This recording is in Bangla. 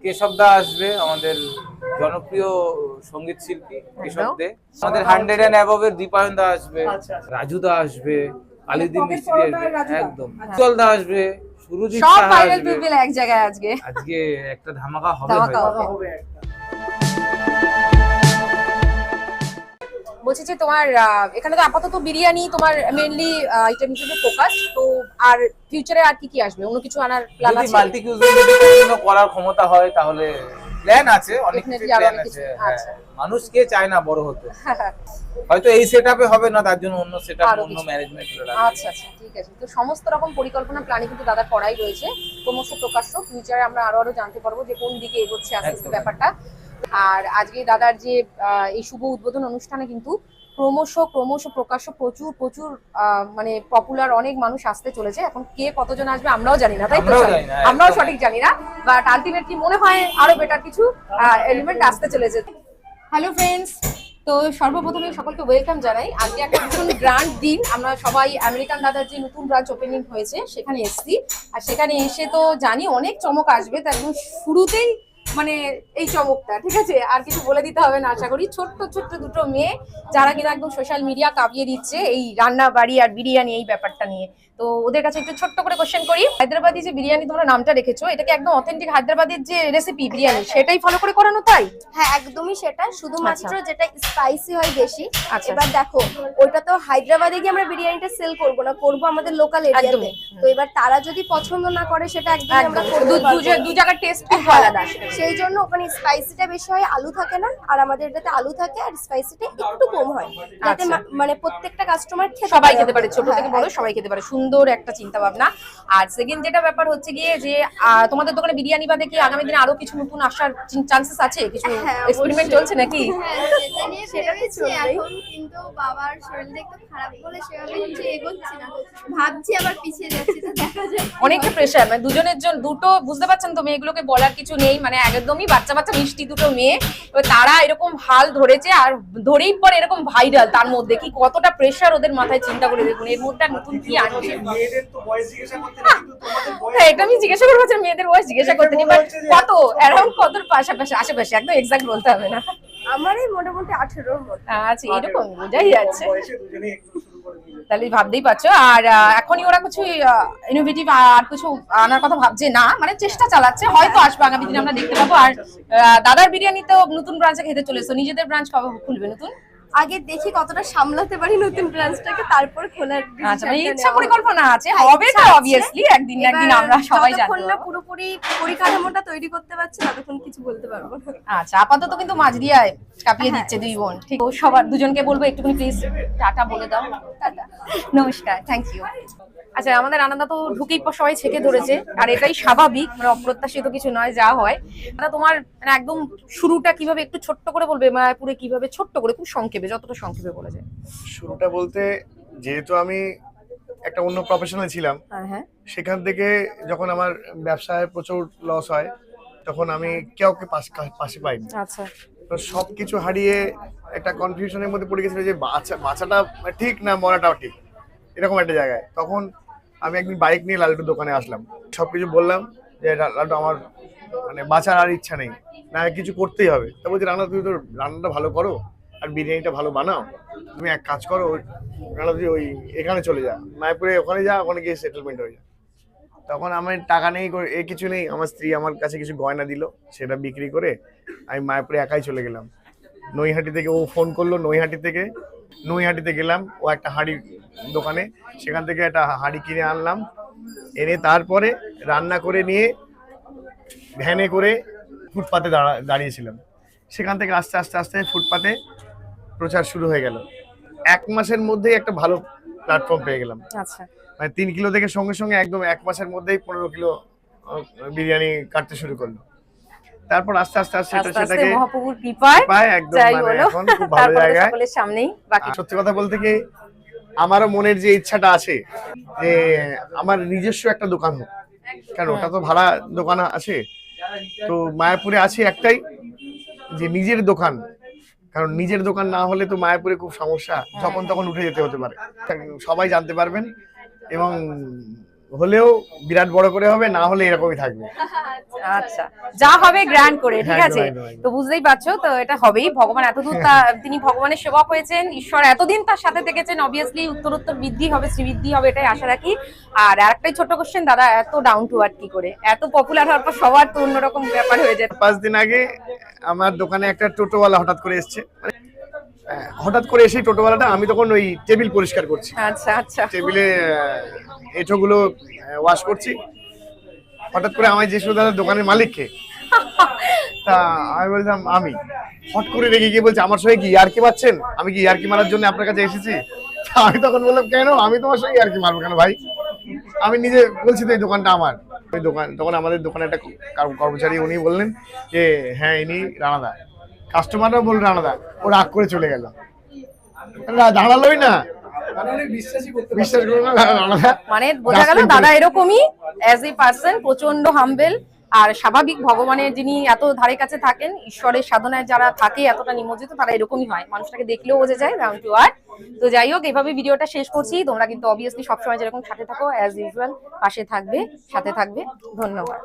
কেশব দা আসবে, আমাদের জনপ্রিয় সঙ্গীত শিল্পী কেশব দে। আমাদের 100 and above এর দীপায়ন দা আসবে, রাজু দা আসবে, আলিউদ্দিন মিস্ত্রি আসবে, একদম উজ্জ্বল দা আসবে, সুরজিৎ সব সাহা ভাইরাল আসবে। পিপল এক জায়গায় আজকে আজকে একটা ধামাকা হবে। বলছি যে তোমার এখানে তো আপাতত বিরিয়ানি তোমার মেইনলি আইটেম হিসেবে ফোকাস, তো আর ফিউচারে আর কি কি আসবে, অন্য কিছু আনার প্ল্যান যদি আছে? মাল্টি কিউজিন যদি কোনো করার ক্ষমতা হয় তাহলে প্ল্যান আছে, অনেক কিছু Definitely আরো প্ল্যান অনেক আছে। কিছু, হ্যাঁ, আচ্ছা। মানুষ কে চায় না বড় হতে? হয়তো এই সেটআপে হবে না, তার জন্য অন্য সেটআপ, আরো অন্য কিছু। ম্যানেজমেন্ট। আচ্ছা আচ্ছা, ঠিক আছে। তো সমস্ত রকম পরিকল্পনা প্ল্যানিং কিন্তু দাদা করাই রয়েছে, ক্রমশ প্রকাশ্য। ফিউচারে আমরা আরো জানতে পারবো যে কোন দিকে এগোচ্ছে আস্তে আস্তে একদম। ব্যাপারটা। আর আজকে দাদার যে এই শুভ উদ্বোধন অনুষ্ঠানে কিন্তু ক্রমশ ক্রমশ প্রকাশ্য প্রচুর প্রচুর মানে পপুলার অনেক মানুষ আসতে চলেছে। এখন কে কতজন আসবে আমরাও জানি না, তাই তো? আমরাও জানি না, আমরাও একদম। সঠিক জানি না, বাট আলটিমেটলি মনে হয় আরো বেটার কিছু এলিমেন্ট আসতে চলেছে। হ্যালো ফ্রেন্ডস, তো সর্বপ্রথমে সকলকে ওয়েলকাম জানাই। আজকে একটা ভীষণ গ্র্যান্ড দিন। আমরা সবাই আমেরিকান দাদার যে নতুন ব্রাঞ্চ ওপেনিং হয়েছে সেখানে এসেছি, আর সেখানে এসে তো জানি অনেক চমক আসবে। তার একদম শুরুতেই মানে এই চমকটা, ঠিক আছে, আর কিছু বলে দিতে হবে না আশা করি। ছোট্ট ছোট্ট দুটো মেয়ে যারা কিনা একদম সোশ্যাল মিডিয়া কাঁপিয়ে দিচ্ছে এই রান্না বাড়ি আর বিরিয়ানি এই ব্যাপারটা নিয়ে। তো ওদের কাছে একটু ছোট্ট করে কোশ্চেন করি, হায়দ্রাবাদি যে বিরিয়ানি তোমরা নামটা রেখেছো, এটা কি একদম অথেন্টিক হায়দ্রাবাদের যে রেসিপি বিরিয়ানি সেটাই ফলো করে করানো? তাই? হ্যাঁ, একদমই সেটা, শুধুমাত্র আচ্ছা। যেটা স্পাইসি হয় বেশি। আচ্ছা। এবার দেখো, ওইটা তো হায়দ্রাবাদে গিয়ে আমরা বিরিয়ানিটা সেল করবো না, করবো আমাদের লোকাল এরিয়াতে। একদমই। তো এবার তারা যদি পছন্দ না করে সেটা একদম আমরা একদম করতে পারবো না। দু জায়গার টেস্ট কিন্তু হ্যাঁ, আলাদা। সেই জন্য ওখানে স্পাইসিটা বেশি হয়, আলু থাকে না। আর আমাদের এটাতে আলু থাকে আর স্পাইসিটা একটু কম হয়, যাতে আচ্ছা। মানে প্রত্যেকটা কাস্টমার সবাই খেতে পারে, ছোট থেকে বড় হ্যাঁ, সবাই খেতে পারে। সুন্দর একটা চিন্তা ভাবনা। আর সেকেন্ড যেটা ব্যাপার হচ্ছে গিয়ে যে তোমাদের দোকানে বিরিয়ানি বাদে কি আগামী দিনে আরো কিছু নতুন আসার চান্সেস আছে? কিছু হ্যাঁ, এক্সপেরিমেন্ট অবশ্যই। চলছে নাকি? হ্যাঁ, সেটা নিয়ে সেটা তো ভেবেছি চলবেই। এখন, কিন্তু বাবার শরীরটা একটু খারাপ বলে সেভাবে কিছু এগোচ্ছি না, ভাবছি আবার পিছিয়ে যাচ্ছি, তো দেখা যাক। অনেকটা প্রেশার, মানে দুজনের জন্য দুটো, বুঝতে পারছেন তো, মেয়েগুলোকে বলার কিছু নেই, মানে একদমই বাচ্চা বাচ্চা মিষ্টি দুটো মেয়ে। এবার তারা এরকম হাল ধরেছে, আর ধরেই পরে এরকম ভাইরাল, তার মধ্যে কি কতটা প্রেশার ওদের মাথায়, চিন্তা করে দেখুন। এর মধ্যে আর নতুন কি আনছে? মেয়েদের তো বয়স জিজ্ঞাসা করতে নেই, কিন্তু তোমাদের বয়স হ্যাঁ, এটা আমি জিজ্ঞাসা করবো, মেয়েদের বয়স জিজ্ঞাসা করতে নেই, বাট কত অ্যারাউন্ড কতর পাশাপাশি আশেপাশে, একদম এক্সাক্ট বলতে হবে না। আমার এই মোটামুটি 18-র মতো। আচ্ছা, এরকম বোঝাই যাচ্ছে। বয়সে দুজনেই একটু শুরু করে দিয়েছে। তাহলে ভাবতেই পারছো। আর এখনই ওরা কিছু ইনোভেটিভ আর কিছু আনার কথা ভাবছে না, মানে চেষ্টা চালাচ্ছে, হয়তো আসবে আগামী দিনে আমরা দেখতে পাবো। আর দাদার বিরিয়ানি তো নতুন ব্রাঞ্চে খেতে চলেছো, নিজেদের ব্রাঞ্চ কবে খুলবে নতুন? আগে দেখি কতটা সামলাতে পারি নতুন ব্রাঞ্চটাকে, তারপর খোলার আচ্ছা, মানে decisionটা ইচ্ছা নেওয়া হবে। পরিকল্পনা আছে, হ্যাঁ, হবে তো ইচ্ছা আছে। অবভিয়াসলি একদিন না একদিন এবার আমরা সবাই যতক্ষণ জানবো। না পুরোপুরি পরিকাঠামোটা তৈরি করতে পারছি ততক্ষণ কিছু বলতে পারবো না। আচ্ছা, আপাতত কিন্তু মাছ দিয়ে কাঁপিয়ে হ্যাঁ। দিচ্ছে দুই বোন। ঠিক, ও সবার দুজনকে বলবো একটুখানি প্লিজ টাটা বলে দাও। টাটা। নমস্কার, থ্যাংক ইউ। আচ্ছা, আমাদের আনন্দা তো ঢুকেই পর সবাই ছেকে ধরেছে, আর এটাই স্বাভাবিক, মানে অপ্রত্যাশিত কিছু নয়, যা হয়। দাদা, তোমার মানে একদম শুরুটা কিভাবে একটু ছোট্ট করে বলবে, মায়াপুরে কিভাবে ছোট্ট করে, খুব সংক্ষেপে, যতটা সংক্ষেপে বলা যায়। শুরুটা বলতে, যেহেতু আমি একটা অন্য প্রফেশনাল ছিলাম, হ্যাঁ। সেখান থেকে যখন আমার ব্যবসায় প্রচুর লস হয়, তখন আমি কাউকে পাশে পাইনি। আচ্ছা। তো সবকিছু হারিয়ে একটা কনফিউশনের মধ্যে পড়ে গেছিল যে বাচ্চাটা ঠিক না মরাটাও ঠিক, এরকম একটা জায়গায়। তখন আমি একদিন বাইক নিয়ে লালটুর দোকানে আসলাম, সবকিছু বললাম যে লালটু, আমার মানে বাঁচার আর ইচ্ছা নেই, না কিছু করতেই হবে। তা বলছি, রান্না তুমি তো রান্নাটা ভালো করো আর বিরিয়ানিটা ভালো বানাও, তুমি এক কাজ করো, রান্না তুই ওই এখানে চলে যা, মায়াপুরে ওখানে যা, ওখানে গিয়ে সেটেলমেন্ট হয়ে যা। তখন আমার টাকা নেই, কিছু নেই। আমার স্ত্রী আমার কাছে কিছু গয়না দিল, সেটা বিক্রি করে আমি মায়াপুরে একাই চলে গেলাম। নৈহাটি থেকে ও ফোন করলো, নৈহাটিতে গেলাম, ও একটা হাঁড়ির দোকানে, সেখান থেকে একটা হাঁড়ি কিনে আনলাম, এনে তারপরে রান্না করে নিয়ে ভ্যানে করে ফুটপাতে দাঁড়িয়েছিলাম। সেখান থেকে আস্তে আস্তে আস্তে ফুটপাতে প্রচার শুরু হয়ে গেল। 1 মাসের মধ্যেই একটা ভালো প্ল্যাটফর্ম পেয়ে গেলাম। আচ্ছা। মানে 3 কিলো থেকে সঙ্গে সঙ্গে একদম 1 মাসের মধ্যেই 15 কিলো বিরিয়ানি কাটতে শুরু করলো। তারপর আস্তে আস্তে আস্তে সেটাকে মহাপ্রভুর কৃপায় একদম যাই মানে বলো, এখন খুব ভালো তারপরে তো জায়গায়। সকলের সামনেই বাকি। আর সত্যি কথা বলতে কি, আমারও মনের যে ইচ্ছাটা আছে যে আমার নিজস্ব একটা দোকান হোক, কারণ ওটা তো ভাড়া দোকান আছে। তো মায়াপুরে আছে একটাই, যে নিজের দোকান, কারণ নিজের দোকান না হলে তো মায়াপুরে খুব সমস্যা, যখন তখন উঠে যেতে হতে পারে, সবাই জানতে পারবেন এবং হলেও বিরাট বড় করে হবে, না হলে এরকমই থাকবে। আচ্ছা, যা হবে গ্র্যান্ড করে, ঠিক একদম, আছে। একদম, একদম। তো বুঝতেই পারছো, তো এটা হবেই। ভগবান এতদূর তিনি ভগবানের সেবক হয়েছেন, ঈশ্বর এতদিন তার সাথে থেকেছেন, অবভিয়াসলি উত্তরোত্তর বৃদ্ধি হবে, শ্রীবৃদ্ধি হবে, এটাই আশা রাখি। আর আরেকটাই ছোট কোশ্চেন, দাদা এত ডাউন টু আর্থ কি করে? এত পপুলার হওয়ার পর সবার তো অন্যরকম ব্যাপার হয়ে যায়। 5 দিন আগে আমার দোকানে একটা টোটোওয়ালা হঠাৎ করে এসছে, হঠাৎ করে এসে টোটোওয়ালাটা, আমি তখন ওই টেবিল পরিষ্কার করছি, আচ্ছা আচ্ছা, টেবিলে এঁঠোগুলো ওয়াশ করছি, হঠাৎ করে আমায় জিজ্ঞেস করলো, দাদা দোকানের মালিক কে? তা আমি বললাম আমি। হট করে রেগে গিয়ে বলছে, আমার সঙ্গে কি ইয়ার্কি মারছেন? আমি কি ইয়ার্কি মারার জন্য আপনার কাছে এসেছি? তা আমি তখন বললাম, কেন আমি তোমার সঙ্গে ইয়ার্কি মারবো কেন ভাই? আমি নিজে বলছি তো এই দোকানটা আমার। ওই দোকান, তখন আমাদের দোকানে একটা কর্মচারী, উনি বললেন যে হ্যাঁ ইনি রানাদা। কাস্টমাররা বলল রানাদা, ও রাগ করে চলে গেল, দাঁড়ালোই না, বিশ্বাস করবো না রানাদা। মানে বোঝা গেল দাদা এরকমই অ্যাজ এ পার্সন, প্রচন্ড হাম্বেল আর স্বাভাবিক। ভগবানের যিনি এত ধারে কাছে থাকেন, ঈশ্বরের সাধনায় যারা থাকে এতটা নিমজ্জিত, তারা এরকমই হয়, মানুষটাকে দেখলেও বোঝা যায় ডাউন টু আর্থ। তো যাই হোক, এভাবে ভিডিওটা শেষ করছি। তোমরা কিন্তু অবভিয়াসলি সবসময় যেরকম সাথে থাকো, অ্যাজ ইউজুয়াল পাশে থাকবে, সাথে থাকবে। ধন্যবাদ।